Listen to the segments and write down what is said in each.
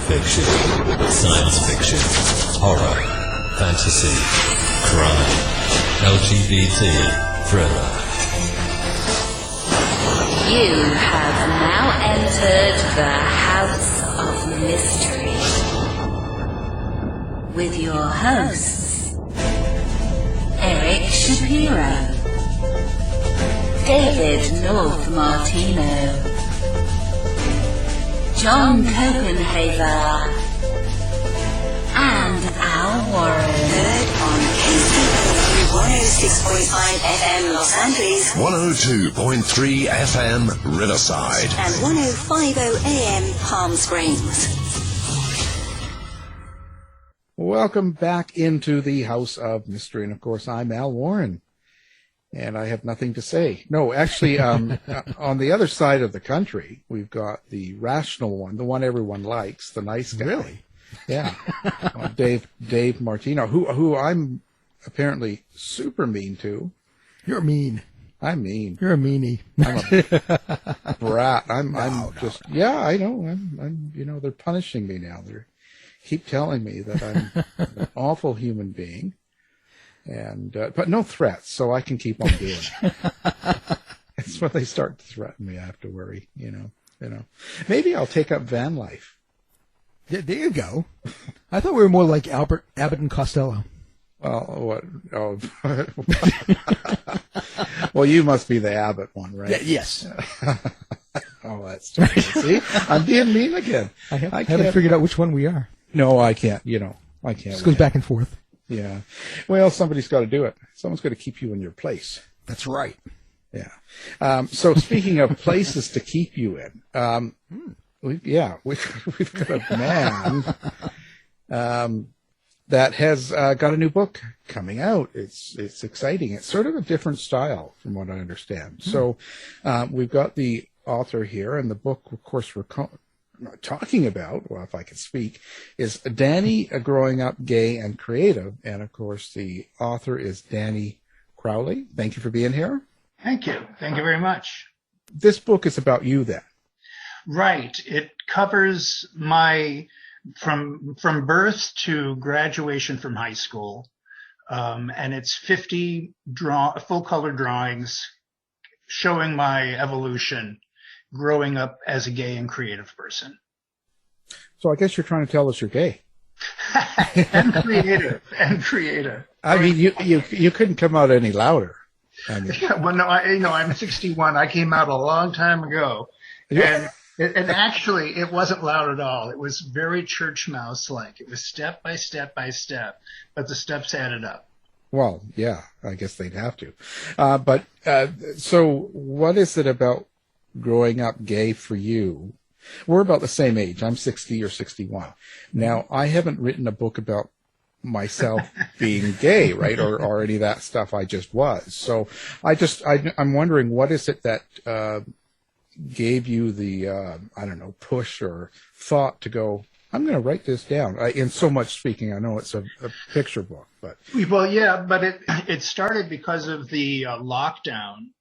Fiction, science fiction, horror, fantasy, crime, LGBT, thriller. You have now entered the House of Mystery with your hosts, Eric Shapiro, David North Martino, John Copenhaver, and Al Warren. Heard on KCOW 106.5 FM Los Angeles, 102.3 FM Riverside, and 105.0 AM Palm Springs. Welcome back into the House of Mystery, and of course I'm Al Warren. And I have nothing to say. No, actually, on the other side of the country, we've got the rational one, the one everyone likes, the nice guy. Really? Yeah. Dave Martino, who I'm apparently super mean to. You're mean. I'm mean. You're a meanie. I'm a brat. I'm No. yeah, I know. I'm they're punishing me now. They keep telling me that I'm an awful human being. And but no threats, so I can keep on doing it. It's when they start to threaten me, I have to worry. You know. Maybe I'll take up van life. There you go. I thought we were more like Abbott and Costello. Well, what? Oh, well, you must be the Abbott one, right? Yeah, yes. Oh, that's terrible. See, I'm being mean again. I haven't figured out which one we are. No, I can't. I can't. This goes back and forth. Yeah. Well, somebody's got to do it. Someone's got to keep you in your place. That's right. Yeah. So speaking of places to keep you in, we've got a man that has got a new book coming out. It's exciting. It's sort of a different style from what I understand. So we've got the author here, and the book, of course, we're talking about, well, if I can speak, is Danny Growing Up Gay and Creative. And, of course, the author is Dan Crowley. Thank you for being here. Thank you. Thank you very much. This book is about you then. Right. It covers my from birth to graduation from high school. And it's 50 full color drawings showing my evolution growing up as a gay and creative person. So I guess you're trying to tell us you're gay. and creative. I mean, you couldn't come out any louder. I mean. Yeah, well, no, I'm 61. I came out a long time ago. And actually, it wasn't loud at all. It was very church mouse-like. It was step by step by step, but the steps added up. Well, yeah, I guess they'd have to. So what is it about growing up gay for you? We're about the same age. I'm 60 or 61. Now, I haven't written a book about myself being gay, right, or any of that stuff. I just was. So I'm wondering, what is it that gave you the push or thought to go, I'm going to write this down? In so much speaking, I know it's a picture book, but well, yeah, but it started because of the lockdown.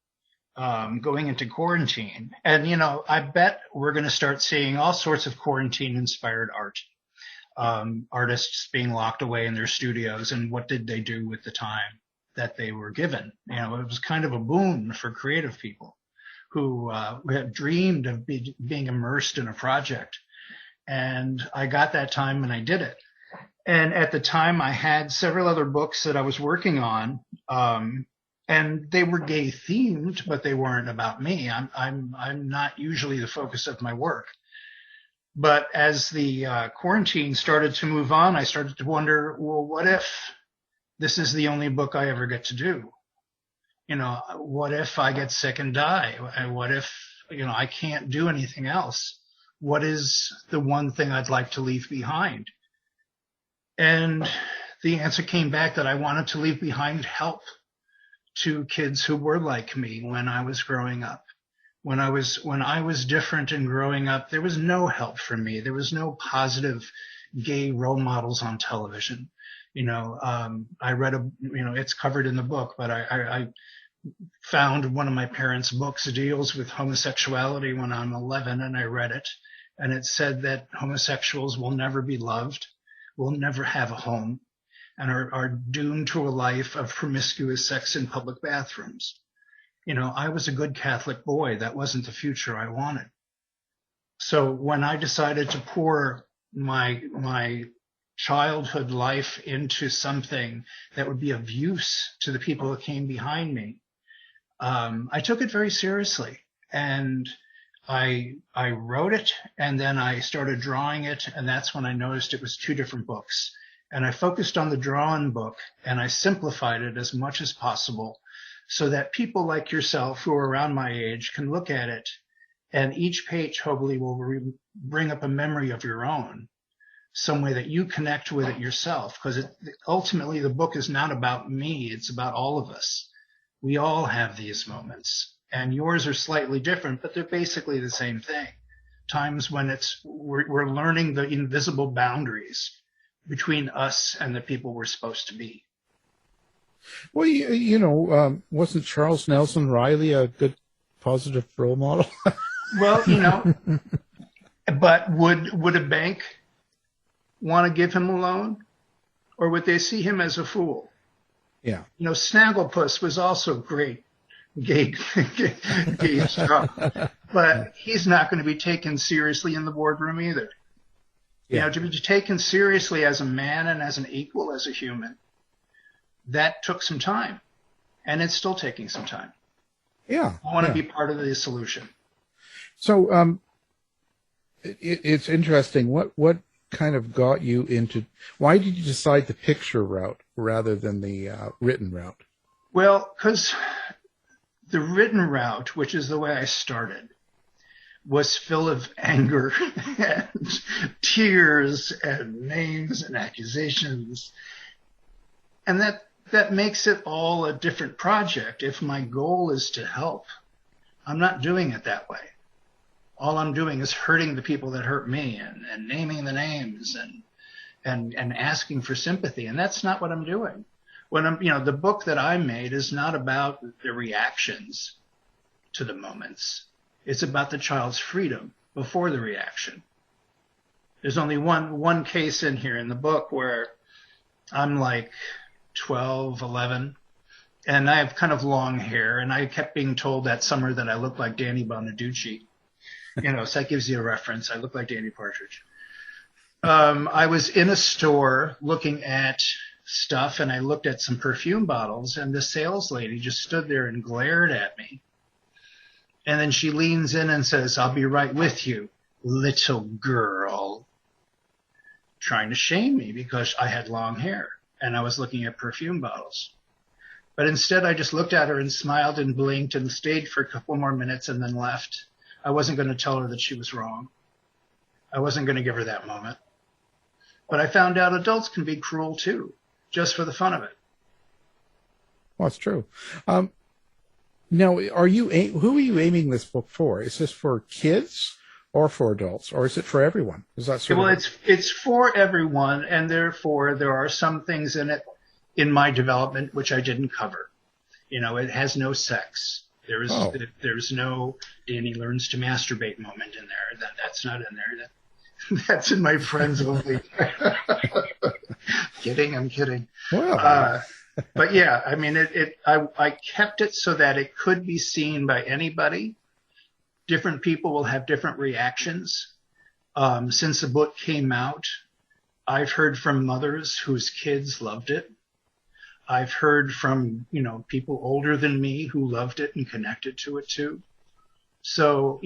Going into quarantine. And, I bet we're going to start seeing all sorts of quarantine-inspired art. Artists being locked away in their studios, and what did they do with the time that they were given? It was kind of a boon for creative people who had dreamed of being immersed in a project. And I got that time and I did it. And at the time, I had several other books that I was working on. And they were gay themed, but they weren't about me. I'm not usually the focus of my work. But as the quarantine started to move on, I started to wonder, well, what if this is the only book I ever get to do? What if I get sick and die? What if, I can't do anything else? What is the one thing I'd like to leave behind? And the answer came back that I wanted to leave behind help to kids who were like me when I was growing up. When I was different and growing up, there was no help for me. There was no positive gay role models on television. I read it's covered in the book, but I found one of my parents' books deals with homosexuality when I'm 11, and I read it. and it said that homosexuals will never be loved, will never have a home, and are doomed to a life of promiscuous sex in public bathrooms. I was a good Catholic boy. That wasn't the future I wanted. So when I decided to pour my childhood life into something that would be of use to the people that came behind me, I took it very seriously, and I wrote it, and then I started drawing it, and that's when I noticed it was two different books. And I focused on the drawn book, and I simplified it as much as possible so that people like yourself who are around my age can look at it, and each page hopefully will bring up a memory of your own, some way that you connect with it yourself, because ultimately the book is not about me, it's about all of us. We all have these moments, and yours are slightly different, but they're basically the same thing. Times when we're learning the invisible boundaries between us and the people we're supposed to be. Well, wasn't Charles Nelson Riley a good positive role model? Well, but would a bank want to give him a loan, or would they see him as a fool? Yeah. Snagglepuss was also great gay stuff, but he's not going to be taken seriously in the boardroom either. Yeah. To be taken seriously as a man and as an equal, as a human, that took some time, and it's still taking some time. Yeah. I want to be part of the solution. So, it's interesting. What kind of got you into? Why did you decide the picture route rather than the written route? Well, because the written route, which is the way I started, was full of anger and tears and names and accusations. And that makes it all a different project. If my goal is to help, I'm not doing it that way. All I'm doing is hurting the people that hurt me and naming the names and asking for sympathy. And that's not what I'm doing. When the book that I made is not about the reactions to the moments. It's about the child's freedom before the reaction. There's only one case in here in the book where I'm like 12, 11, and I have kind of long hair, and I kept being told that summer that I looked like Danny Bonaducci. So that gives you a reference. I look like Danny Partridge. I was in a store looking at stuff, and I looked at some perfume bottles, and the sales lady just stood there and glared at me. And then she leans in and says, "I'll be right with you, little girl," trying to shame me because I had long hair and I was looking at perfume bottles. But instead, I just looked at her and smiled and blinked and stayed for a couple more minutes and then left. I wasn't going to tell her that she was wrong. I wasn't going to give her that moment. But I found out adults can be cruel too, just for the fun of it. Well, it's true. Now, who are you aiming this book for? Is this for kids or for adults, or is it for everyone? Is that sort of... it's for everyone, and therefore there are some things in it in my development which I didn't cover. It has no sex. There's no Danny learns to masturbate moment in there. That's not in there. That's in my friends only. I'm kidding. Well. But yeah, I mean, I kept it so that it could be seen by anybody. Different people will have different reactions. Since the book came out, I've heard from mothers whose kids loved it. I've heard from, people older than me who loved it and connected to it too. So,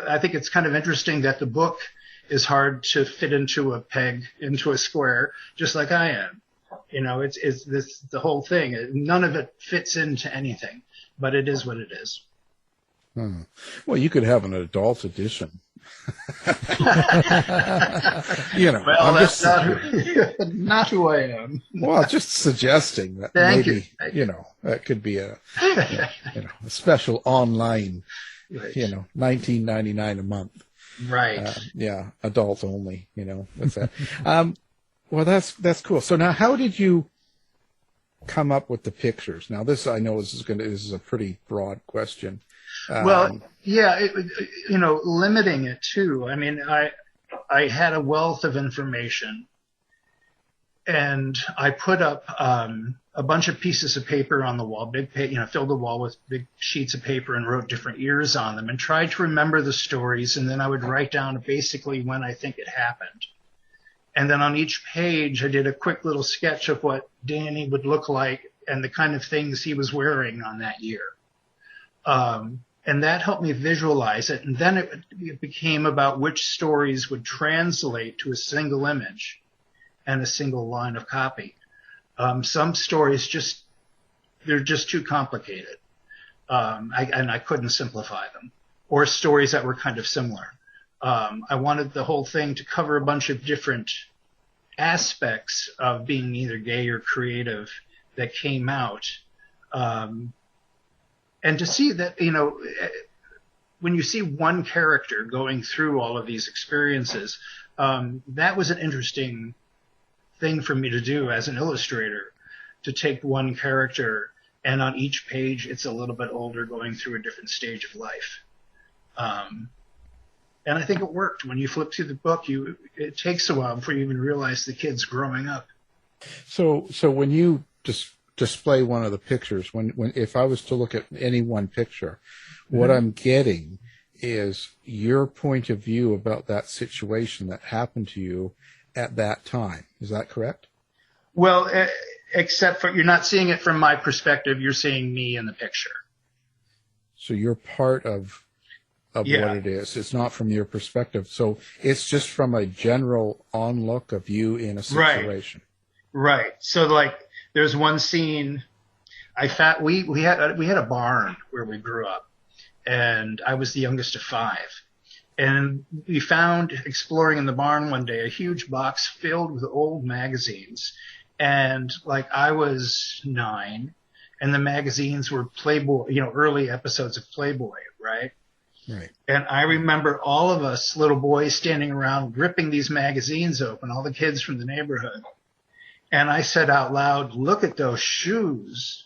I think it's kind of interesting that the book is hard to fit into a square, just like I am. It's the whole thing. None of it fits into anything, but it is what it is. Well, you could have an adult edition. Well, I'm that's not who I am. Well, just suggesting that Thank maybe, you. That could be a special online, Right. $19.99 a month. Right. Adult only, that's that. Well, that's cool. So now, how did you come up with the pictures? Now, this I know this is a pretty broad question. Well, yeah, limiting it too. I mean, I had a wealth of information, and I put up a bunch of pieces of paper on the wall, filled the wall with big sheets of paper and wrote different years on them and tried to remember the stories. And then I would write down basically when I think it happened. And then on each page, I did a quick little sketch of what Danny would look like and the kind of things he was wearing on that year. And that helped me visualize it. And then it became about which stories would translate to a single image and a single line of copy. Some stories they're just too complicated. And I couldn't simplify them. Or stories that were kind of similar. I wanted the whole thing to cover a bunch of different aspects of being either gay or creative that came out. And to see that, when you see one character going through all of these experiences, that was an interesting thing for me to do as an illustrator, to take one character and on each page it's a little bit older going through a different stage of life. And I think it worked. When you flip through the book, it takes a while before you even realize the kid's growing up. So when you display one of the pictures, if I was to look at any one picture, what I'm getting is your point of view about that situation that happened to you at that time. Is that correct? Well, except for you're not seeing it from my perspective. You're seeing me in the picture. So you're part of what it is. It's not from your perspective. So it's just from a general onlook of you in a situation. Right. So like there's one scene we had a barn where we grew up, and I was the youngest of 5. And we found, exploring in the barn one day, a huge box filled with old magazines. And like I was 9, and the magazines were Playboy, early episodes of Playboy, right? Right. And I remember all of us little boys standing around ripping these magazines open, all the kids from the neighborhood. And I said out loud, "Look at those shoes."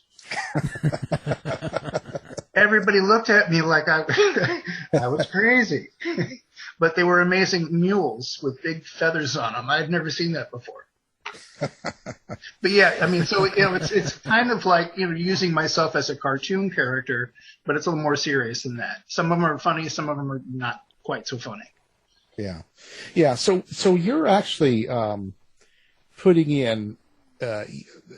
Everybody looked at me like I was crazy. But they were amazing mules with big feathers on them. I'd never seen that before. But yeah, I mean, so it's kind of like using myself as a cartoon character, but it's a little more serious than that. Some of them are funny, some of them are not quite so funny. Yeah. So you're actually putting in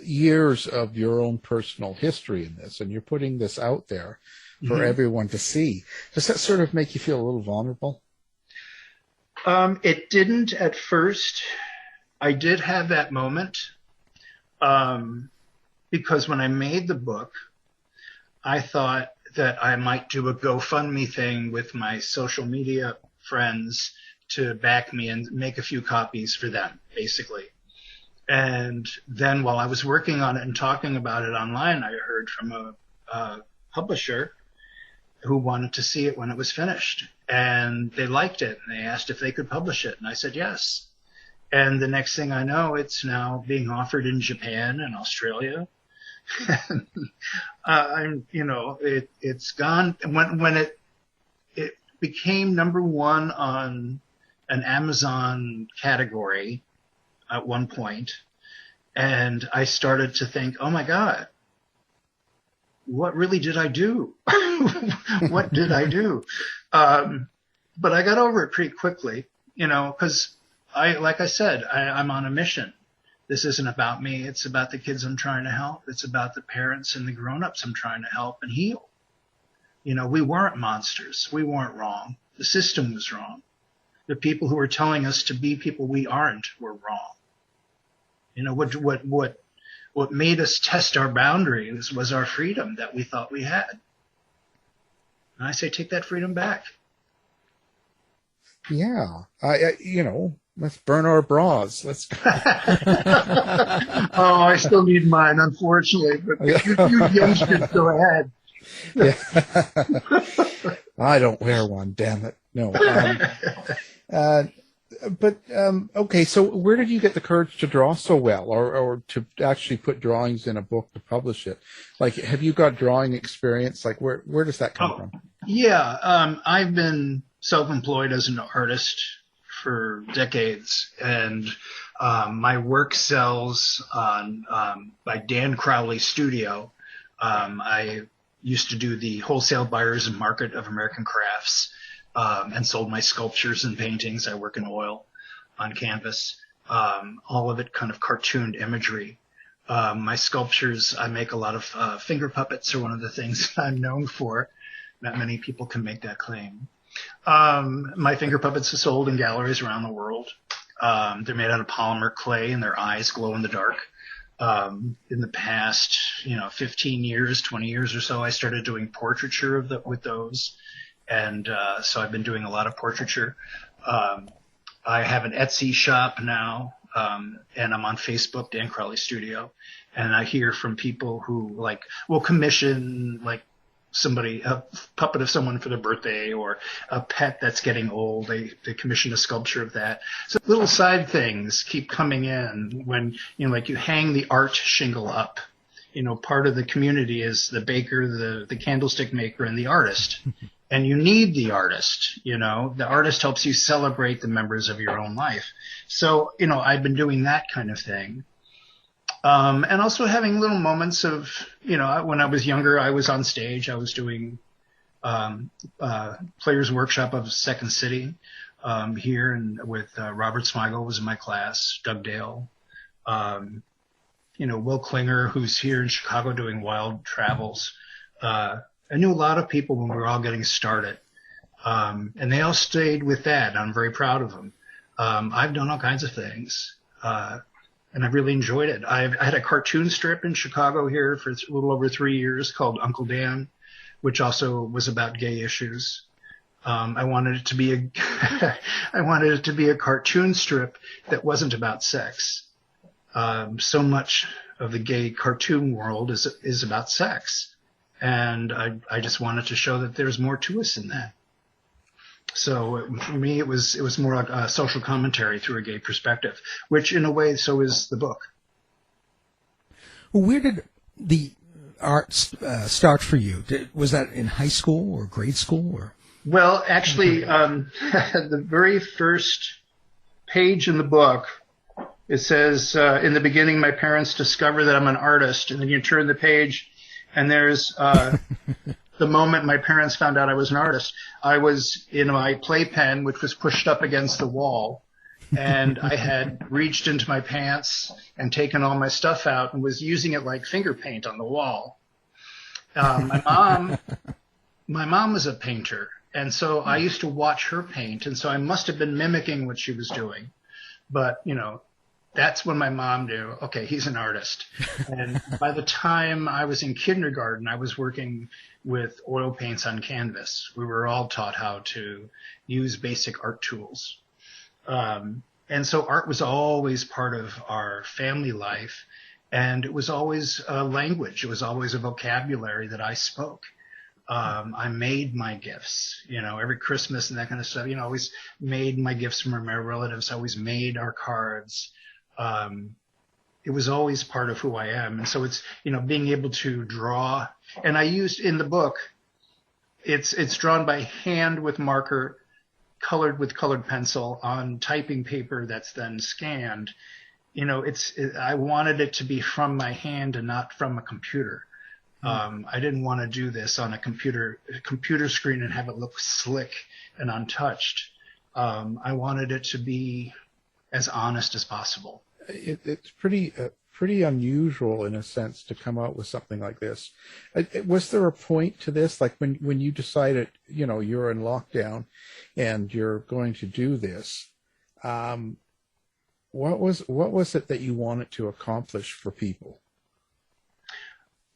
years of your own personal history in this, and you're putting this out there for everyone to see. Does that sort of make you feel a little vulnerable? It didn't at first. I did have that moment because when I made the book, I thought that I might do a GoFundMe thing with my social media friends to back me and make a few copies for them, basically. And then while I was working on it and talking about it online, I heard from a publisher who wanted to see it when it was finished. And they liked it, and they asked if they could publish it. And I said yes. And the next thing I know, it's now being offered in Japan and Australia. It's gone. When it became number 1 on an Amazon category at one point, and I started to think, oh my God, what really did I do? What did I do? But I got over it pretty quickly, because like I said, I'm on a mission. This isn't about me. It's about the kids I'm trying to help. It's about the parents and the grown-ups I'm trying to help and heal. We weren't monsters. We weren't wrong. The system was wrong. The people who were telling us to be people we aren't were wrong. What made us test our boundaries was our freedom that we thought we had. And I say, take that freedom back. Yeah. Let's burn our bras. Let's. Oh, I still need mine, unfortunately. But you youngsters, go ahead. Yeah. I don't wear one. Damn it. No. Okay. So, where did you get the courage to draw so well, or to actually put drawings in a book to publish it? Like, have you got drawing experience? Like, where does that come from? Yeah, I've been self-employed as an artist for decades, and my work sells on by Dan Crowley Studio. I used to do the wholesale buyers and market of American crafts, and sold my sculptures and paintings. I work in oil on canvas, all of it kind of cartooned imagery. My sculptures, I make a lot of finger puppets are one of the things I'm known for. Not many people can make that claim. My finger puppets are sold in galleries around the world. They're made out of polymer clay and their eyes glow in the dark. In the past, 15 years, 20 years or so, I started doing portraiture with those. And so I've been doing a lot of portraiture. I have an Etsy shop now, and I'm on Facebook, Dan Crowley Studio. And I hear from people who will commission somebody, a puppet of someone for their birthday, or a pet that's getting old. They commission a sculpture of that. So little side things keep coming in when, you hang the art shingle up. Part of the community is the baker, the candlestick maker, and the artist. And you need the artist, the artist helps you celebrate the members of your own life. So, I've been doing that kind of thing. And also having little moments of, when I was younger, I was on stage. I was doing Players Workshop of Second City here, and with Robert Smigel was in my class, Doug Dale, Will Klinger, who's here in Chicago doing Wild Travels. I knew a lot of people when we were all getting started, and they all stayed with that. I'm very proud of them. I've done all kinds of things. And I've really enjoyed it. I had a cartoon strip in Chicago here for a little over 3 years called Uncle Dan, which also was about gay issues. I wanted it to be a cartoon strip that wasn't about sex. So much of the gay cartoon world is about sex, and I just wanted to show that there's more to us than that. So for me, it was more like a social commentary through a gay perspective, which in a way, so is the book. Where did the art start for you? Was that in high school or grade school? Or? Well, actually, the very first page in the book, it says, in the beginning, my parents discovered that I'm an artist. And then you turn the page, and there's the moment my parents found out I was an artist. I was in my playpen, which was pushed up against the wall, and I had reached into my pants and taken all my stuff out and was using it like finger paint on the wall. My mom was a painter, and so I used to watch her paint, and so I must have been mimicking what she was doing. But, that's when my mom knew, okay, he's an artist. And by the time I was in kindergarten, I was working with oil paints on canvas. We were all taught how to use basic art tools. And so art was always part of our family life. And it was always a language. It was always a vocabulary that I spoke. I made my gifts, every Christmas and that kind of stuff. I always made my gifts from my relatives. I always made our cards. It was always part of who I am. And so it's, being able to draw. And I used in the book, it's drawn by hand with marker, colored with colored pencil on typing paper that's then scanned. I wanted it to be from my hand and not from a computer. I didn't want to do this on a computer screen and have it look slick and untouched. I wanted it to be as honest as possible. It's pretty unusual in a sense to come out with something like this. Was there a point to this, like when you decided, you're in lockdown and you're going to do this? What was it that you wanted to accomplish for people?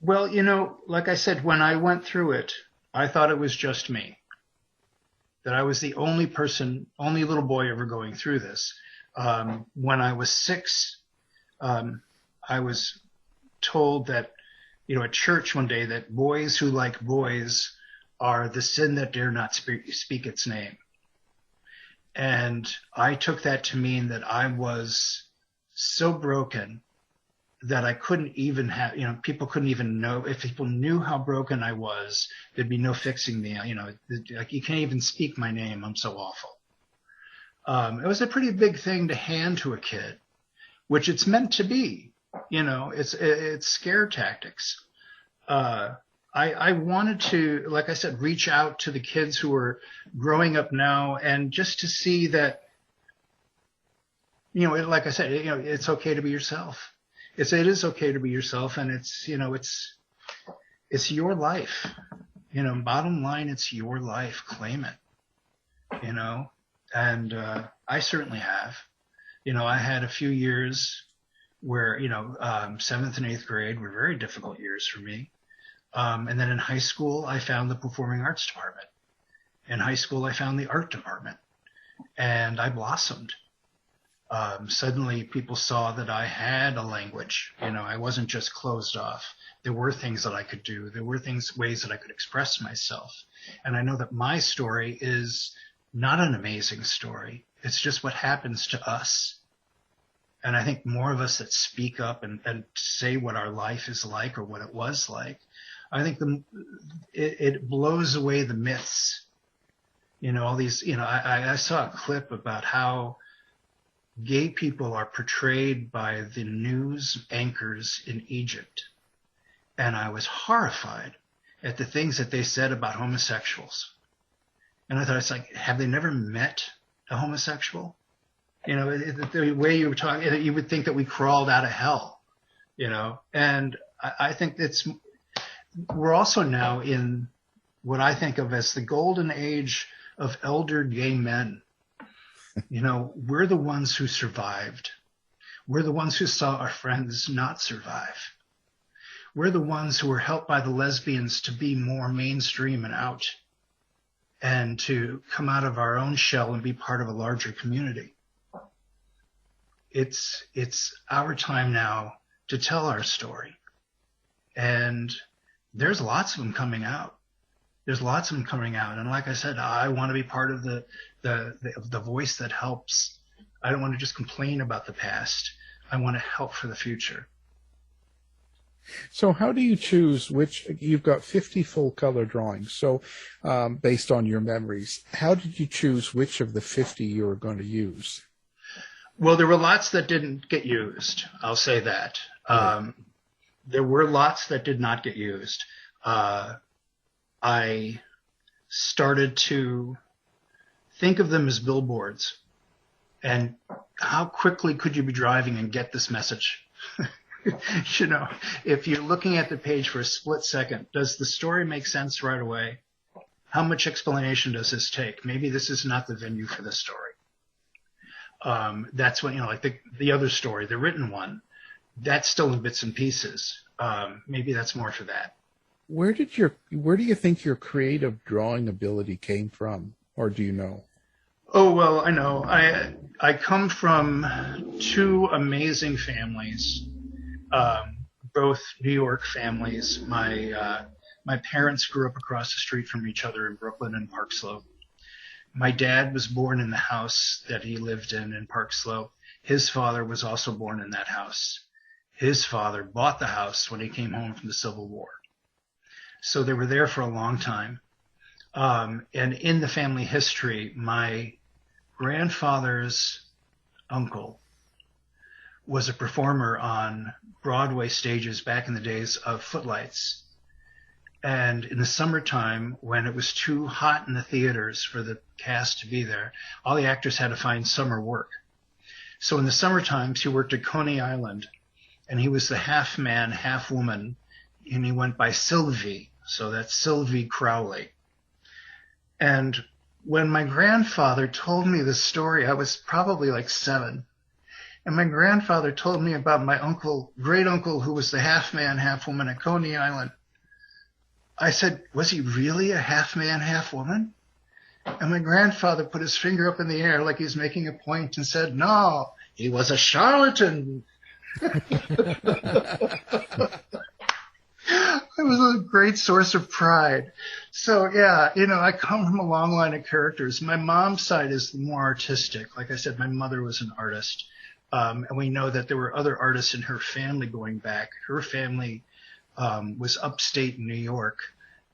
Well, like I said, when I went through it, I thought it was just me, that I was the only little boy ever going through this. When I was 6, I was told that, at church one day, that boys who like boys are the sin that dare not speak its name. And I took that to mean that I was so broken that I couldn't even have, people couldn't even know. If people knew how broken I was, there'd be no fixing me. Like, you can't even speak my name. I'm so awful. It was a pretty big thing to hand to a kid, which it's meant to be. It's scare tactics. I wanted to, like I said, reach out to the kids who are growing up now, and just to see that, like I said, it's okay to be yourself. It is okay to be yourself, and it's your life. Bottom line, it's your life. Claim it. And I certainly have. I had a few years where 7th and 8th grade were very difficult years for me. And then in high school, I found the performing arts department. In high school, I found the art department, and I blossomed. Suddenly people saw that I had a language. I wasn't just closed off. There were things that I could do. There were ways that I could express myself. And I know that my story is not an amazing story. It's just what happens to us. And I think more of us that speak up and say what our life is like or what it was like, I think it blows away the myths. All these, I saw a clip about how gay people are portrayed by the news anchors in Egypt. And I was horrified at the things that they said about homosexuals. And I thought, it's like, have they never met a homosexual? The way you were talking, you would think that we crawled out of hell, and I think we're also now in what I think of as the golden age of elder gay men. We're the ones who survived. We're the ones who saw our friends not survive. We're the ones who were helped by the lesbians to be more mainstream and out, and to come out of our own shell and be part of a larger community. It's our time now to tell our story. And there's lots of them coming out. And like I said, I want to be part of the voice that helps. I don't want to just complain about the past. I want to help for the future. So how do you choose you've got 50 full color drawings. So based on your memories, how did you choose which of the 50 you were going to use? Well, there were lots that didn't get used. I'll say that. There were lots that did not get used. I started to think of them as billboards. And how quickly could you be driving and get this message? If you're looking at the page for a split second, does the story make sense right away? How much explanation does this take? Maybe this is not the venue for the story. That's when, like the other story, the written one, that's still in bits and pieces. Maybe that's more for that. Where do you think your creative drawing ability came from, or do you know? Oh, well, I know. I come from two amazing families, both New York families. My parents grew up across the street from each other in Brooklyn and Park Slope. My dad was born in the house that he lived in Park Slope. His father was also born in that house. His father bought the house when he came home from the Civil War. So they were there for a long time. And in the family history, my grandfather's uncle was a performer on Broadway stages back in the days of footlights. And in the summertime, when it was too hot in the theaters for the cast to be there, all the actors had to find summer work. So in the summer times, he worked at Coney Island, and he was the half man, half woman, and he went by Sylvie. So that's Sylvie Crowley. And when my grandfather told me this story, I was probably like 7. And my grandfather told me about my uncle, great uncle, who was the half man, half woman at Coney Island. I said, was he really a half man, half woman? And my grandfather put his finger up in the air like he was making a point and said, no, he was a charlatan. It was a great source of pride. So, yeah, I come from a long line of characters. My mom's side is more artistic. Like I said, my mother was an artist. And we know that there were other artists in her family going back. Her family was upstate New York,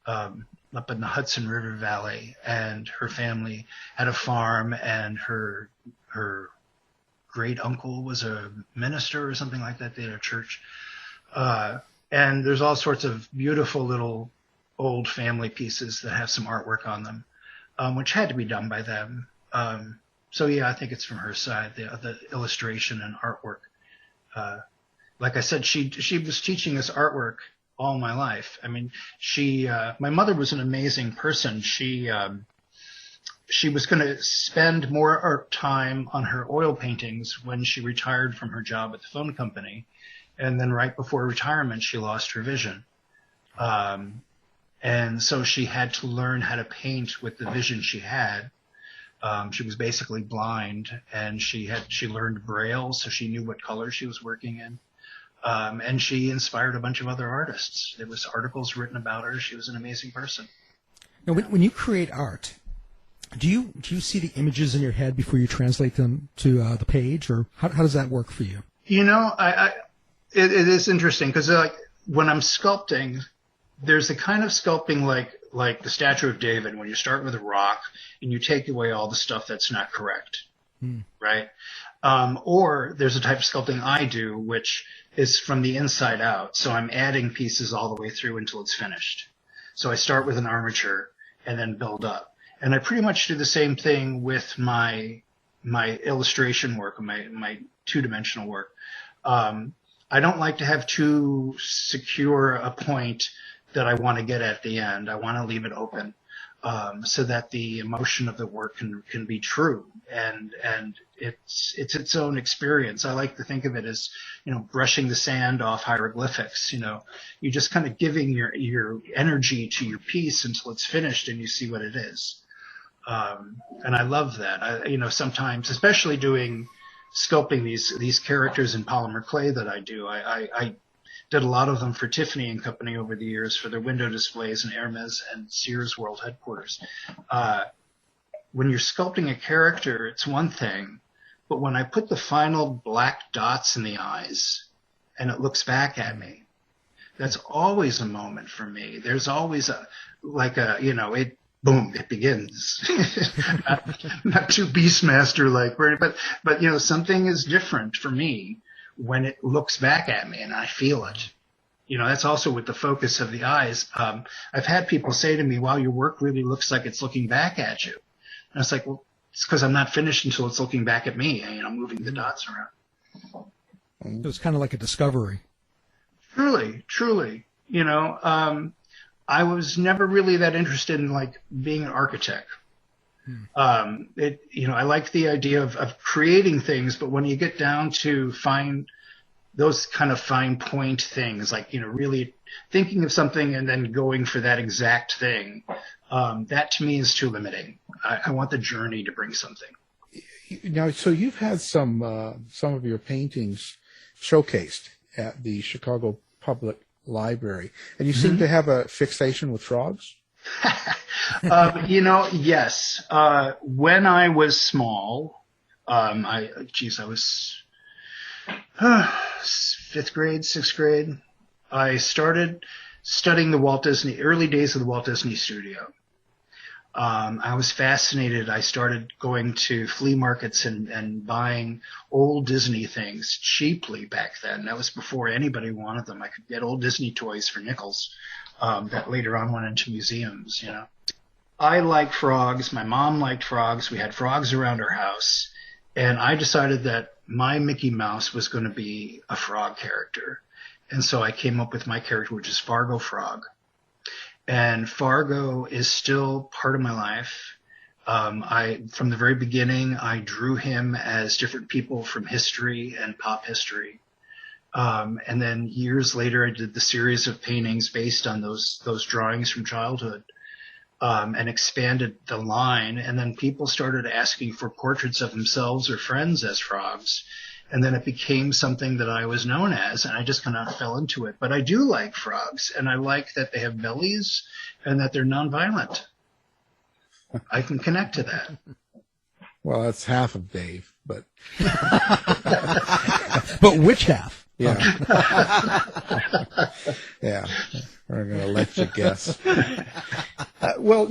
up in the Hudson River Valley, and her family had a farm, and her great uncle was a minister or something like that. They had a church. And there's all sorts of beautiful little old family pieces that have some artwork on them, which had to be done by them. So yeah, I think it's from her side, the illustration and artwork. Like I said, she was teaching us artwork all my life. I mean, my mother was an amazing person. She was going to spend more art time on her oil paintings when she retired from her job at the phone company. And then right before retirement, she lost her vision. And so she had to learn how to paint with the vision she had. She was basically blind, and she learned Braille, so she knew what color she was working in. And she inspired a bunch of other artists. There was articles written about her. She was an amazing person. Now, when you create art, do you see the images in your head before you translate them to the page, or how does that work for you? You know, it is interesting because like when I'm sculpting, there's the kind of sculpting like the Statue of David, when you start with a rock and you take away all the stuff that's not correct, right? Or there's a type of sculpting I do, which is from the inside out. So I'm adding pieces all the way through until it's finished. So I start with an armature and then build up. And I pretty much do the same thing with my illustration work, my two-dimensional work. I don't like to have too secure a point that I want to get at the end. I want to leave it open, so that the emotion of the work can be true, and it's its own experience. I like to think of it as, brushing the sand off hieroglyphics. You just kind of giving your energy to your piece until it's finished and you see what it is. And I love that. Sometimes, especially doing sculpting these characters in polymer clay that I do, I did a lot of them for Tiffany and Company over the years for their window displays in Hermes and Sears World Headquarters. When you're sculpting a character, it's one thing, but when I put the final black dots in the eyes and it looks back at me, that's always a moment for me. There's always it begins. not too Beastmaster like, but something is different for me when it looks back at me and I feel it. That's also with the focus of the eyes. I've had people say to me, wow, your work really looks like it's looking back at you. And it's like, well, it's because I'm not finished until it's looking back at me, moving the dots around. It was kind of like a discovery. Truly. I was never really that interested in being an architect. I like the idea of creating things, but when you get down to find those kind of fine point things, really thinking of something and then going for that exact thing, that to me is too limiting. I want the journey to bring something. Now, so you've had some of your paintings showcased at the Chicago Public Library, and you seem to have a fixation with frogs. Yes. When I was small, I was fifth grade, sixth grade. I started studying the early days of the Walt Disney Studio. I was fascinated. I started going to flea markets and buying old Disney things cheaply back then. That was before anybody wanted them. I could get old Disney toys for nickels that later on went into museums, I like frogs. My mom liked frogs. We had frogs around our house. And I decided that my Mickey Mouse was going to be a frog character. And so I came up with my character, which is Fargo Frog. And Fargo is still part of my life. From the very beginning, I drew him as different people from history and pop history. And then years later, I did the series of paintings based on those drawings from childhood, and expanded the line. And then people started asking for portraits of themselves or friends as frogs. And then it became something that I was known as, and I just kind of fell into it. But I do like frogs, and I like that they have bellies and that they're nonviolent. I can connect to that. Well, that's half of Dave, but But which half? Yeah. Yeah. We're going to let you guess. Well,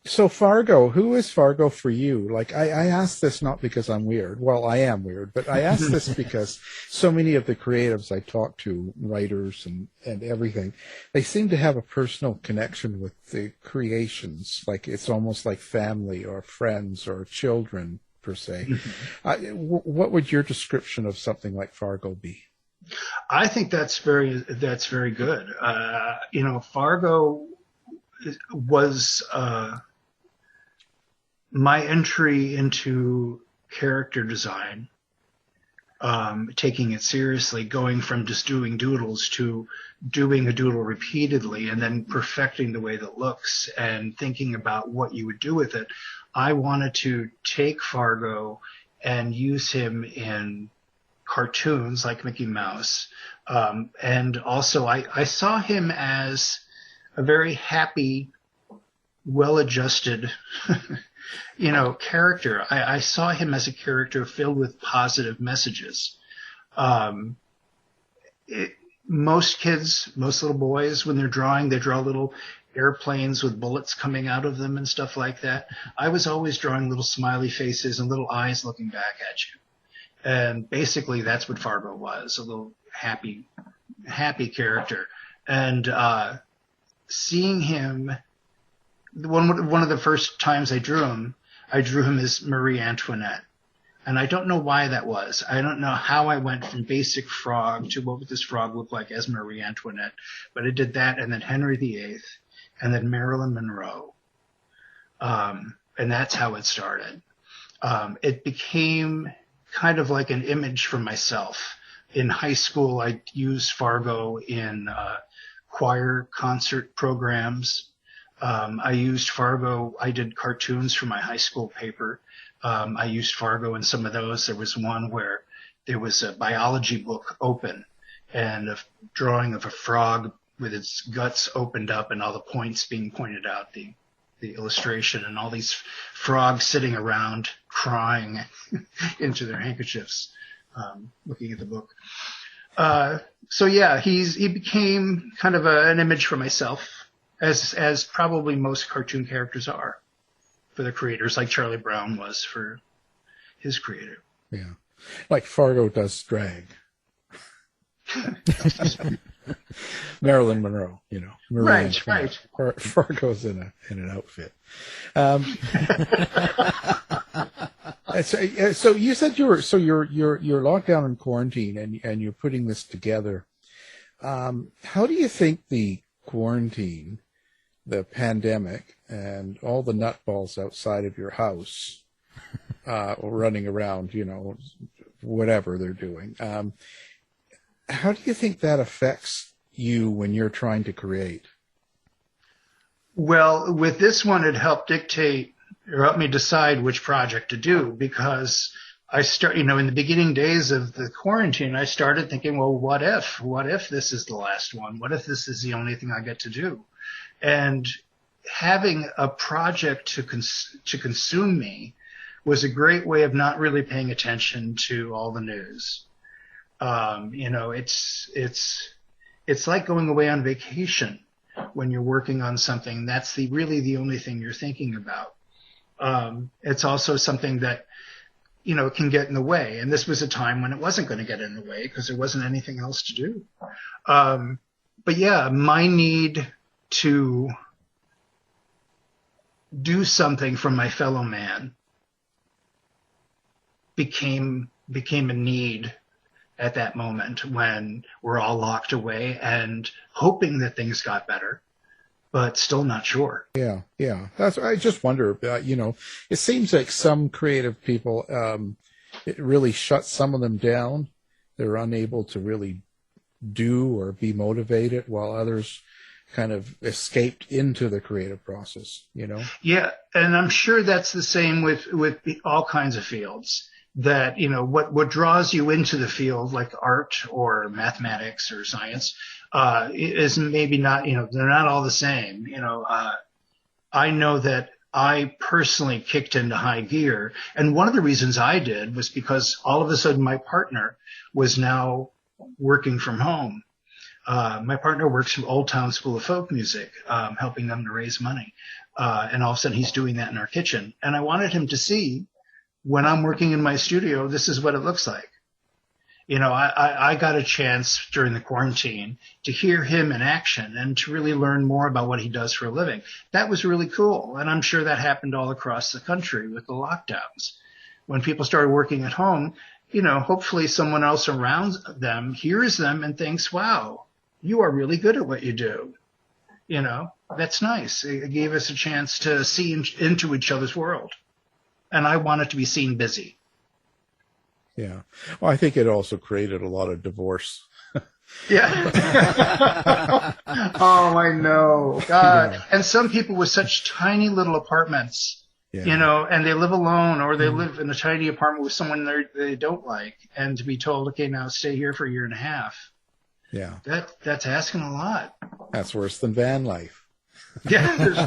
so Fargo, who is Fargo for you? Like, I ask this not because I'm weird. Well, I am weird, but I ask this because so many of the creatives I talk to, writers and everything, they seem to have a personal connection with the creations. Like, it's almost like family or friends or children, per se. What would your description of something like Fargo be? I think that's very good. Fargo was my entry into character design, taking it seriously, going from just doing doodles to doing a doodle repeatedly and then perfecting the way that looks and thinking about what you would do with it. I wanted to take Fargo and use him in cartoons like Mickey Mouse. And also I saw him as a very happy, well-adjusted, character. I saw him as a character filled with positive messages. Most kids, most little boys, when they're drawing, they draw little airplanes with bullets coming out of them and stuff like that. I was always drawing little smiley faces and little eyes looking back at you. And basically that's what Fargo was, a little happy character. And seeing him, one of the first times I drew him as Marie Antoinette. And I don't know why that was. I don't know how I went from basic frog to what would this frog look like as Marie Antoinette. But I did that, and then Henry VIII, and then Marilyn Monroe. And that's how it started. It became kind of like an image for myself. In high school, I used Fargo in choir concert programs. I used Fargo. I did cartoons for my high school paper. I used Fargo in some of those. There was one where there was a biology book open and a drawing of a frog with its guts opened up and all the points being pointed out, the illustration, and all these frogs sitting around crying into their handkerchiefs, looking at the book. So yeah, he became kind of an image for myself, as probably most cartoon characters are for the creators, like Charlie Brown was for his creator. Yeah. Like Fargo does drag. Marilyn Monroe, Marie Right. Fargo's in an outfit. So you said you're locked down in quarantine and you're putting this together. How do you think the quarantine, the pandemic, and all the nutballs outside of your house, running around, whatever they're doing, how do you think that affects you when you're trying to create? Well, with this one, it helped me decide which project to do, because I in the beginning days of the quarantine, I started thinking, well, what if this is the last one? What if this is the only thing I get to do? And having a project to consume me was a great way of not really paying attention to all the news. It's like going away on vacation when you're working on something. That's really the only thing you're thinking about. It's also something that, can get in the way. And this was a time when it wasn't going to get in the way because there wasn't anything else to do. But yeah, my need to do something for my fellow man became a need at that moment when we're all locked away and hoping that things got better, but still not sure. Yeah. I just wonder, it seems like some creative people, it really shuts some of them down. They're unable to really do or be motivated, while others kind of escaped into the creative process, Yeah, and I'm sure that's the same with all kinds of fields. That, what draws you into the field, like art or mathematics or science, is maybe not, they're not all the same. I know that I personally kicked into high gear. And one of the reasons I did was because all of a sudden my partner was now working from home. My partner works from Old Town School of Folk Music, helping them to raise money. And all of a sudden he's doing that in our kitchen. And I wanted him to see, when I'm working in my studio, this is what it looks like. You know, I got a chance during the quarantine to hear him in action and to really learn more about what he does for a living. That was really cool. And I'm sure that happened all across the country with the lockdowns. When people started working at home, you know, hopefully someone else around them hears them and thinks, wow, you are really good at what you do. You know, that's nice. It gave us a chance to see into each other's world. And I wanted to be seen busy. Yeah. Well, I think it also created a lot of divorce. Yeah. Oh, I know. God. Yeah. And some people with such tiny little apartments, you know, and they live alone, or they live in a tiny apartment with someone they don't like, and to be told, okay, now stay here for a year and a half. Yeah. That's asking a lot. That's worse than van life. Yeah.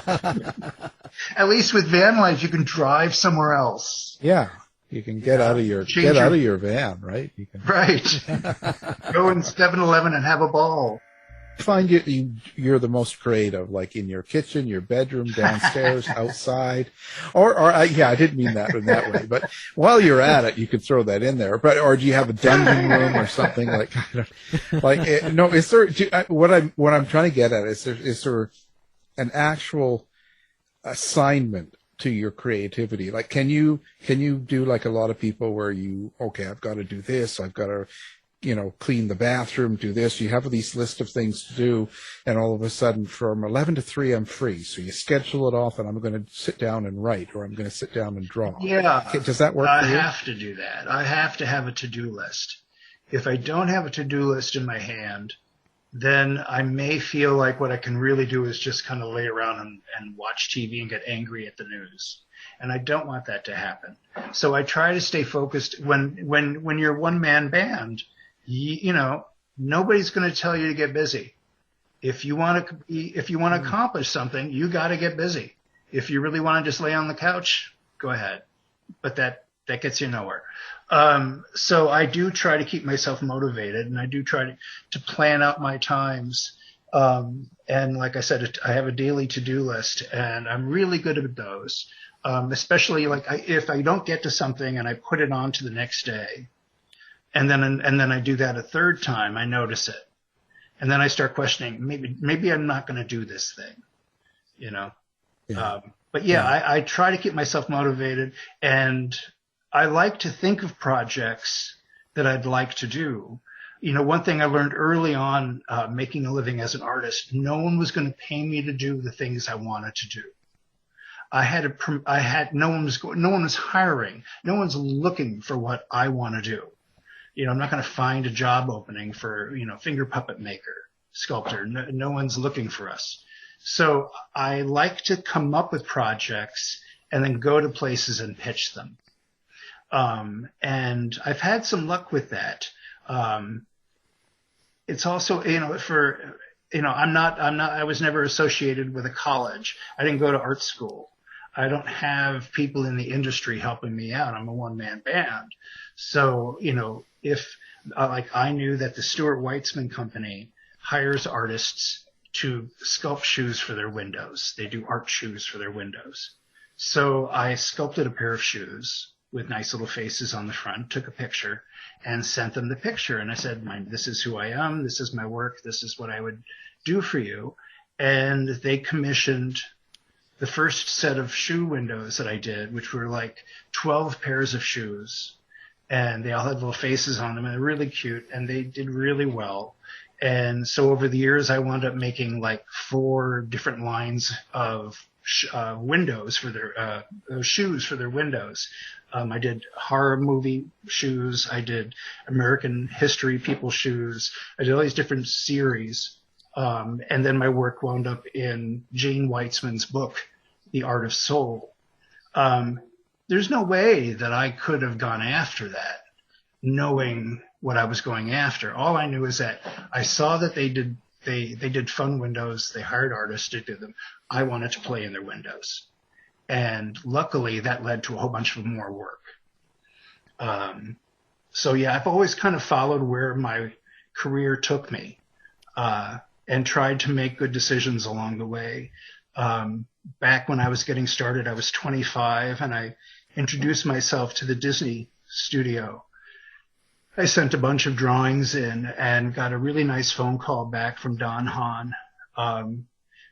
At least with van life, you can drive somewhere else. Yeah. You can get out of your van, right? You can right. Go in 7-Eleven and have a ball. Find you're the most creative, like in your kitchen, your bedroom, downstairs, outside, I didn't mean that in that way. But while you're at it, you could throw that in there. Or do you have a dungeon room or something like? No. Is there? What I'm trying to get at is there an actual assignment to your creativity? Like, can you do like a lot of people where I've got to do this, I've got to, clean the bathroom, do this. You have these list of things to do, and all of a sudden from 11 to 3, I'm free. So you schedule it off, and I'm going to sit down and write, or I'm going to sit down and draw. Yeah. Does that work for you? I have to do that. I have to have a to-do list. If I don't have a to-do list in my hand, then I may feel like what I can really do is just kind of lay around and watch TV and get angry at the news. And I don't want that to happen. So I try to stay focused. When you're a one-man band, nobody's going to tell you to get busy. If you want to accomplish something, you got to get busy. If you really want to just lay on the couch, go ahead. But that gets you nowhere. So I do try to keep myself motivated, and I do try to plan out my times. And like I said, I have a daily to-do list, and I'm really good at those. Especially if I don't get to something and I put it on to the next day, and then I do that a third time, I notice it. And then I start questioning, maybe I'm not going to do this thing, Yeah. I try to keep myself motivated, and I like to think of projects that I'd like to do. One thing I learned early on, making a living as an artist, no one was going to pay me to do the things I wanted to do. No one was hiring. No one's looking for what I want to do. I'm not going to find a job opening for, finger puppet maker, sculptor. No one's looking for us. So I like to come up with projects and then go to places and pitch them. And I've had some luck with that. It's also, I was never associated with a college. I didn't go to art school. I don't have people in the industry helping me out. I'm a one-man band. So, if I knew that the Stuart Weitzman Company hires artists to sculpt shoes for their windows. They do art shoes for their windows. So I sculpted a pair of shoes with nice little faces on the front, took a picture, and sent them the picture. And I said, this is who I am. This is my work. This is what I would do for you. And they commissioned the first set of shoe windows that I did, which were like 12 pairs of shoes. And they all had little faces on them, and they're really cute, and they did really well. And so over the years, I wound up making like 4 different lines of windows for their shoes for their windows. I did horror movie shoes. I did American history people shoes. I did all these different series. And then my work wound up in Jane Weitzman's book, The Art of Soul. There's no way that I could have gone after that, knowing what I was going after. All I knew is that I saw that they did fun windows. They hired artists to do them. I wanted to play in their windows. And luckily that led to a whole bunch of more work. So yeah, I've always kind of followed where my career took me, and tried to make good decisions along the way. Back when I was getting started, I was 25 and I introduced myself to the Disney studio. I sent a bunch of drawings in and got a really nice phone call back from Don Hahn,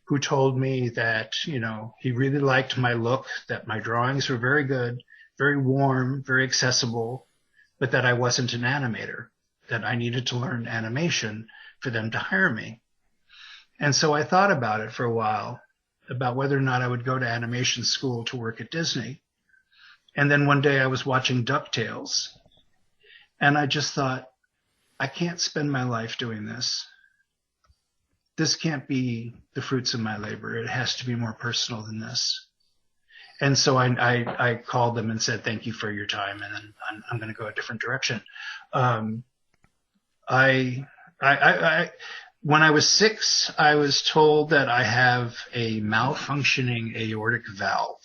who told me that, he really liked my look, that my drawings were very good, very warm, very accessible, but that I wasn't an animator, that I needed to learn animation for them to hire me. And so I thought about it for a while, about whether or not I would go to animation school to work at Disney. And then one day I was watching DuckTales, and I just thought, I can't spend my life doing this. This can't be the fruits of my labor. It has to be more personal than this. And so I called them and said, thank you for your time, and then I'm going to go a different direction. When I was 6, I was told that I have a malfunctioning aortic valve.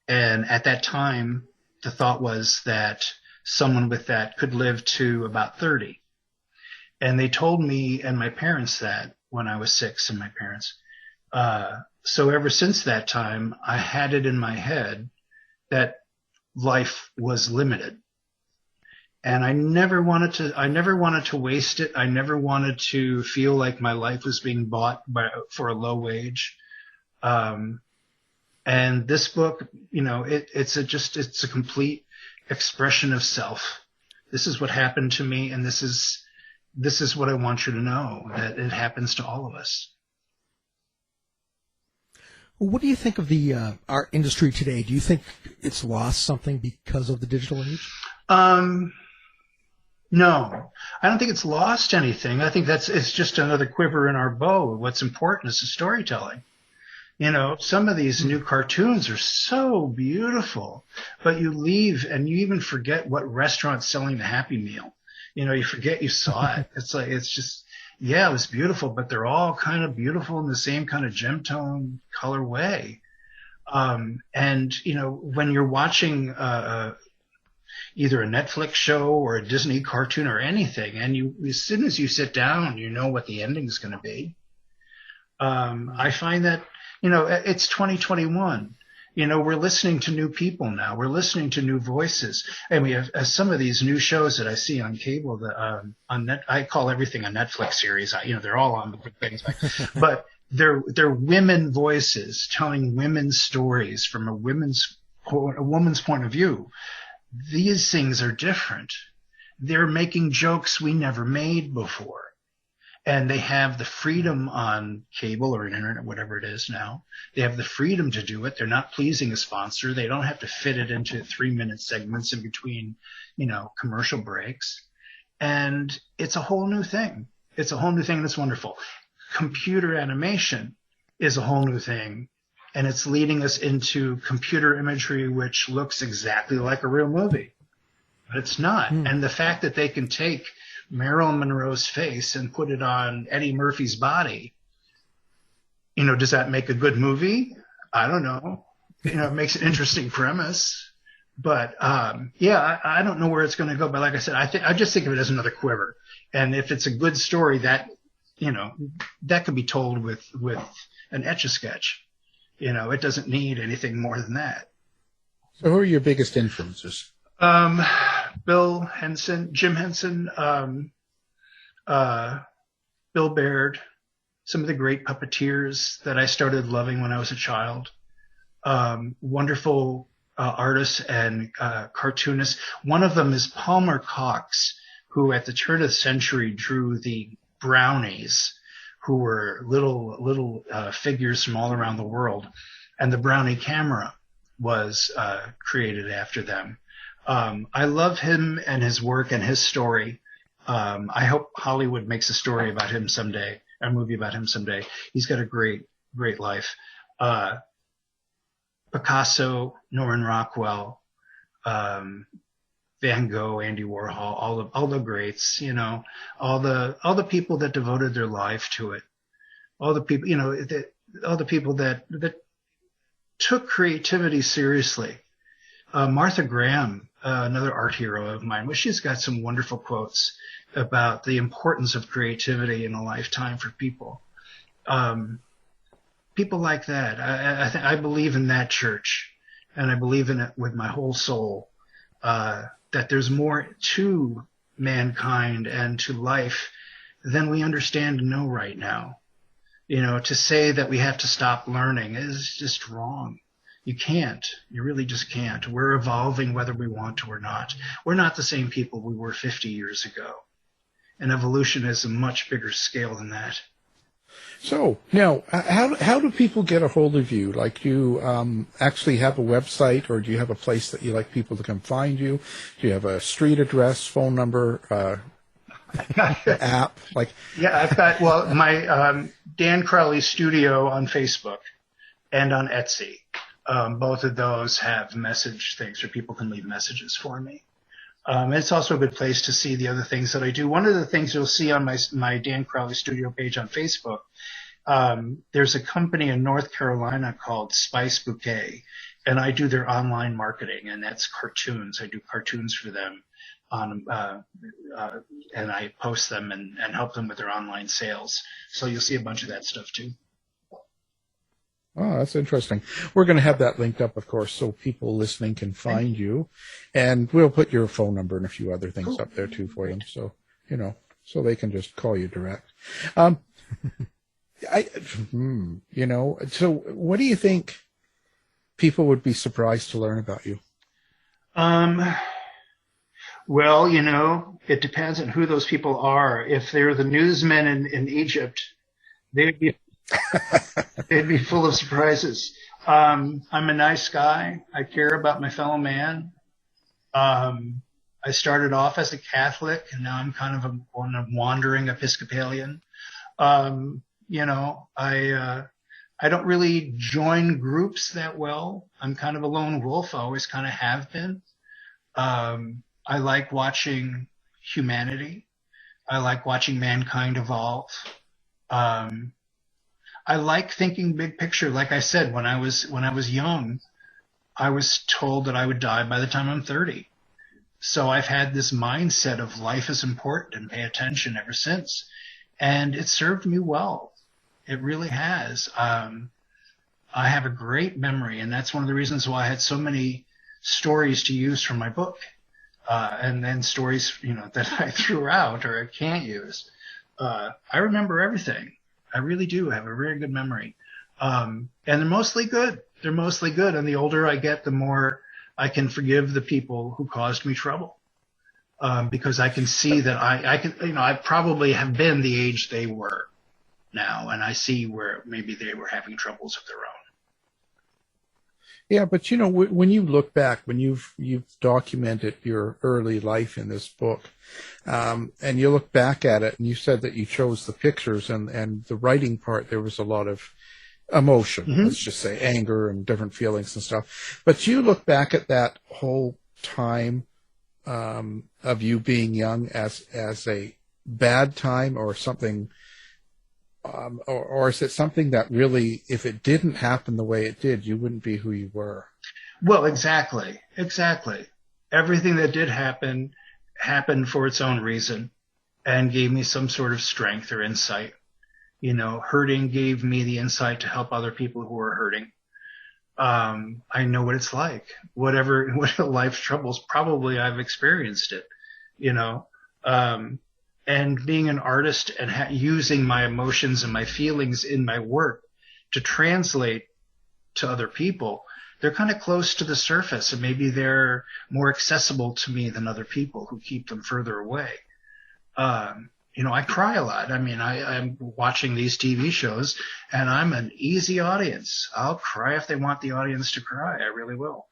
And at that time, the thought was that someone with that could live to about 30. And they told me and my parents that when I was 6, and my parents. So ever since that time, I had it in my head that life was limited. And I never wanted to waste it. I never wanted to feel like my life was being bought for a low wage. And this book, it's a complete expression of self. This is what happened to me, and this is what I want you to know, that it happens to all of us. What do you think of the art industry today? Do you think it's lost something because of the digital age? No, I don't think it's lost anything. I think it's just another quiver in our bow. What's important is the storytelling. Some of these new cartoons are so beautiful, but you leave and you even forget what restaurant's selling the Happy Meal. You forget you saw it. It was beautiful, but they're all kind of beautiful in the same kind of gem tone color way. And when you're watching either a Netflix show or a Disney cartoon or anything, and as soon as you sit down, you know what the ending is going to be. I find that, it's 2021. We're listening to new people now. We're listening to new voices. And we have some of these new shows that I see on cable that, I call everything a Netflix series. They're all on the things, but they're women voices telling women's stories from a woman's point of view. These things are different. They're making jokes we never made before. And they have the freedom on cable or internet, whatever it is now. They have the freedom to do it. They're not pleasing a sponsor. They don't have to fit it into 3-minute segments in between, commercial breaks. And it's a whole new thing. It's a whole new thing that's wonderful. Computer animation is a whole new thing. And it's leading us into computer imagery, which looks exactly like a real movie. But it's not. And the fact that they can take Marilyn Monroe's face and put it on Eddie Murphy's body, does that make a good movie? I don't know. It makes an interesting premise. But, I don't know where it's going to go. But like I said, I just think of it as another quiver. And if it's a good story, that could be told with an Etch-a-Sketch. It doesn't need anything more than that. So who are your biggest influencers? Bill Henson, Jim Henson, Bill Baird, some of the great puppeteers that I started loving when I was a child. Wonderful artists and cartoonists. One of them is Palmer Cox, who at the turn of the century drew the brownies, who were little figures from all around the world. And the Brownie camera was created after them. I love him and his work and his story. I hope Hollywood makes a story about him someday, a movie about him someday. He's got a great life. Picasso, Norman Rockwell, Van Gogh, Andy Warhol, all the greats, all the people that devoted their life to it, all the people, all the people that took creativity seriously. Martha Graham, another art hero of mine, well, she's got some wonderful quotes about the importance of creativity in a lifetime for people. People like that. I believe in that church, and I believe in it with my whole soul, that there's more to mankind and to life than we understand and know right now. You know, to say that we have to stop learning is just wrong. You can't. You really just can't. We're evolving whether we want to or not. We're not the same people we were 50 years ago. And evolution is a much bigger scale than that. So now, how do people get a hold of you? Like, do you actually have a website, or do you have a place that you like people to come find you? Do you have a street address, phone number, app? Like, yeah, I've got my Dan Crowley Studio on Facebook and on Etsy. Both of those have message things, or people can leave messages for me. It's also a good place to see the other things that I do. One of the things you'll see on my Dan Crowley Studio page on Facebook, there's a company in North Carolina called Spice Bouquet, and I do their online marketing, and that's cartoons. I do cartoons for them, and I post them and help them with their online sales. So you'll see a bunch of that stuff too. Oh, that's interesting. We're going to have that linked up, of course, so people listening can find you. And we'll put your phone number and a few other things up there, too, for them. So, you know, so they can just call you direct. So what do you think people would be surprised to learn about you? Well, you know, it depends on who those people are. If they're the newsmen in Egypt, they'd be full of surprises. I'm a nice guy. I care about my fellow man. I started off as a Catholic, and now I'm kind of a wandering Episcopalian. You know, I don't really join groups that well. I'm kind of a lone wolf. I always kind of have been. I like watching humanity. I like watching mankind evolve. I like thinking big picture. Like I said, when I was young, I was told that I would die by the time I'm 30. So I've had this mindset of life is important and pay attention ever since. And it served me well. It really has. I have a great memory, and that's one of the reasons why I had so many stories to use from my book. And then stories, you know, that I threw out or I can't use. I remember everything. I really do have a very good memory. And they're mostly good. They're mostly good. And the older I get, the more I can forgive the people who caused me trouble. Because I can see that I can, you know, I probably have been the age they were now. And I see where maybe they were having troubles of their own. Yeah, but you know, when you look back, when you've documented your early life in this book, and you look back at it, and you said that you chose the pictures and the writing part, there was a lot of emotion, let's just say anger and different feelings and stuff. But you look back at that whole time of you being young as a bad time or something. Or is it something that really, if it didn't happen the way it did, you wouldn't be who you were? Well, exactly. Everything that did happen happened for its own reason and gave me some sort of strength or insight. You know, hurting gave me the insight to help other people who are hurting. I know what it's like. Whatever life's troubles, probably I've experienced it, you know. And being an artist and using my emotions and my feelings in my work to translate to other people, they're kind of close to the surface, and maybe they're more accessible to me than other people who keep them further away. You know, I cry a lot. I mean, I'm watching these TV shows, and I'm an easy audience. I'll cry if they want the audience to cry. I really will.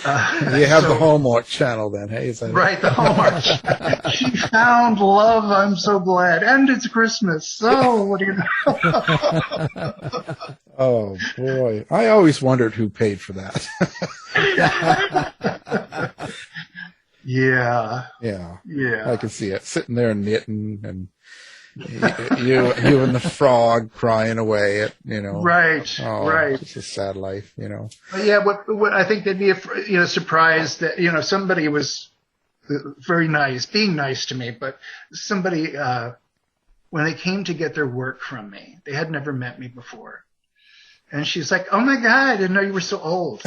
You have the Hallmark Channel then, hey? Is that right, the Hallmark Channel. She found love, I'm so glad. And it's Christmas, so what are you going to Oh, boy. I always wondered who paid for that. Yeah. I can see it. Sitting there knitting and you and the frog crying away at, Right, oh, right. It's a sad life, But yeah, what I think they'd be, surprised that, somebody was very nice, being nice to me, but somebody, when they came to get their work from me, they had never met me before. And she's like, "Oh my God, I didn't know you were so old."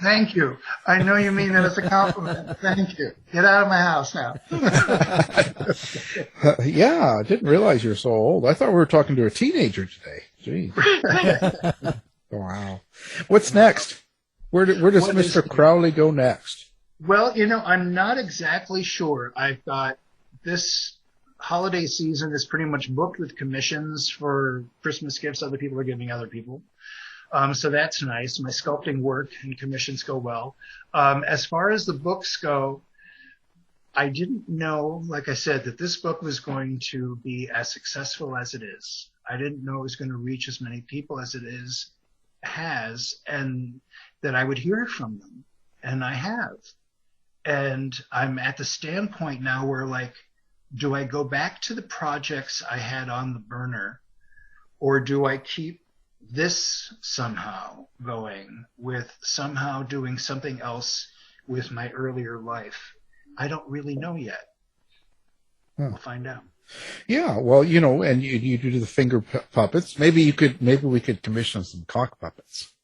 Thank you. I know you mean that as a compliment. Thank you. Get out of my house now. Yeah, I didn't realize you were so old. I thought we were talking to a teenager today. Jeez. Wow. What's next? Where does Mr. Crowley go next? Well, I'm not exactly sure. I've got this holiday season is pretty much booked with commissions for Christmas gifts other people are giving other people. So that's nice. My sculpting work and commissions go well. As far as the books go, I didn't know, like I said, that this book was going to be as successful as it is. I didn't know it was going to reach as many people as it has, and that I would hear from them. And I have. And I'm at the standpoint now where, do I go back to the projects I had on the burner, or do I keep this somehow going with somehow doing something else with my earlier life? I don't really know yet. We'll find out. Yeah, well, and you do the finger puppets. Maybe we could commission some cock puppets.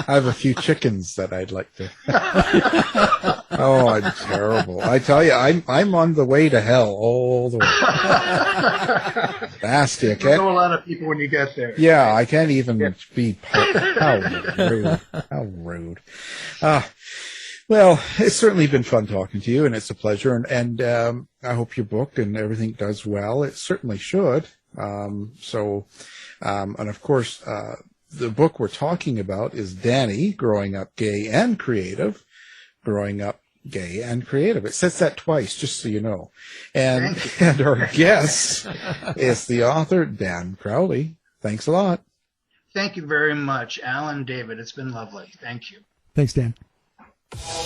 I have a few chickens that I'd like to. Oh, I'm terrible. I tell you, I'm on the way to hell all the way. Nasty. I You know a lot of people when you get there. Yeah, I can't even be. How rude! How rude. Well, it's certainly been fun talking to you, and it's a pleasure. And I hope your book and everything does well. It certainly should. And of course, the book we're talking about is Danny, Growing Up Gay and Creative. Growing Up Gay and Creative. It says that twice, just so you know. And our guest is the author, Dan Crowley. Thanks a lot. Thank you very much, Alan, David. It's been lovely. Thank you. Thanks, Dan.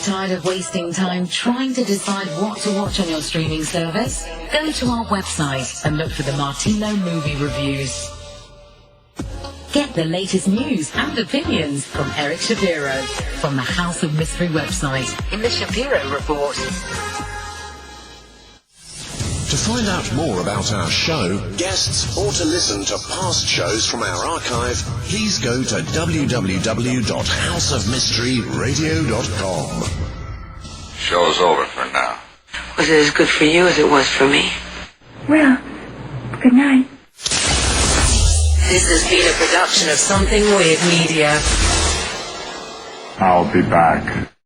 Tired of wasting time trying to decide what to watch on your streaming service? Go to our website and look for the Martino Movie Reviews. Get the latest news and opinions from Eric Shapiro from the House of Mystery website in the Shapiro Report. To find out more about our show, guests, or to listen to past shows from our archive, please go to www.houseofmysteryradio.com. Show's over for now. Was it as good for you as it was for me? Well, good night. This has been a production of Something Weird Media. I'll be back.